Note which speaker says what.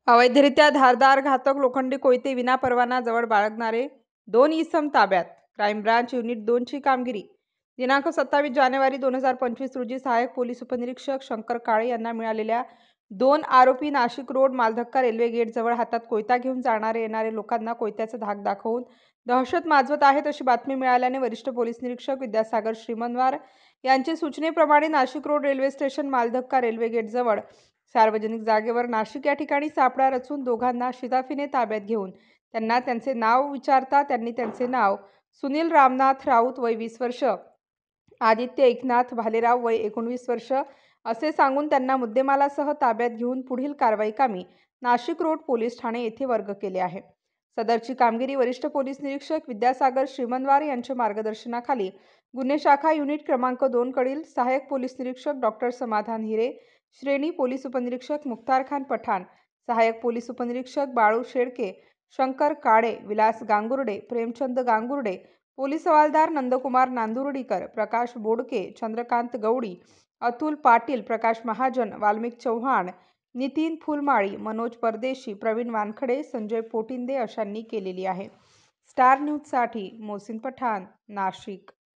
Speaker 1: अवैधरित्या धारदार घातक लोखंडी कोयते विनापरवाना जवळ बाळगणारे 2 इसम ताब्यात. क्राईम ब्रांच युनिट 2 ची कामगिरी. दिनांक 27 जानेवारी 2025 रोजी सहाय्यक पोलीस उपनिरीक्षक शंकर काळे यांना मिळालेल्या 2 आरोपी Nashik road Maldhakka railway gate जवळ हातात कोयता घेऊन जाणारे येणारे लोकांना कोयत्याचा धाक दाखवून दहशत माजवत आहेत अशी बातमी मिळाल्याने वरिष्ठ पोलीस निरीक्षक विद्यासागर श्रीमनवार यांच्या सूचनेप्रमाणे नाशिक रोड रेल्वे स्टेशन मालधक्का रेल्वे गेट जवळ सार्वजनिक जागेवर नाशिक या ठिकाणी सापळा रचून दोघांना शिताफीने ताब्यात घेऊन त्यांना त्यांचे नाव विचारता त्यांनी त्यांचे नाव सुनील रामनाथ राऊत वय 20 वर्ष, आदित्य एकनाथ भालेराव वय 19 वर्ष असे सांगून त्यांना मुद्देमालासह ताब्यात घेऊन पुढील कारवाई कामी नाशिक रोड पोलीस ठाणे येथे वर्ग केले आहे. सदरची कामगिरी वरिष्ठ पोलीस निरीक्षक विद्यासागर श्रीमनवार यांच्या मार्गदर्शनाखाली गुन्हे शाखा युनिट क्रमांक 2 कडील सहाय्यक पोलीस निरीक्षक डॉक्टर समाधान हिरे, श्रेणी पोलीस उपनिरीक्षक मुख्तार खान पठाण, सहाय्यक पोलीस उपनिरीक्षक बाळू शेळके, शंकर काळे, विलास गांगुर्डे, प्रेमचंद गांगुर्डे, पोलीस हवालदार नंदकुमार नांदुर्डीकर, प्रकाश बोडके, चंद्रकांत गवडी, अतुल पाटील, प्रकाश महाजन, वाल्मिक चव्हाण, नितीन फुलमाळी, मनोज परदेशी, प्रवीण वानखडे, संजय पोटिंदे अशांनी केलेली आहे. स्टार न्यूजसाठी मोहसिन पठाण, नाशिक.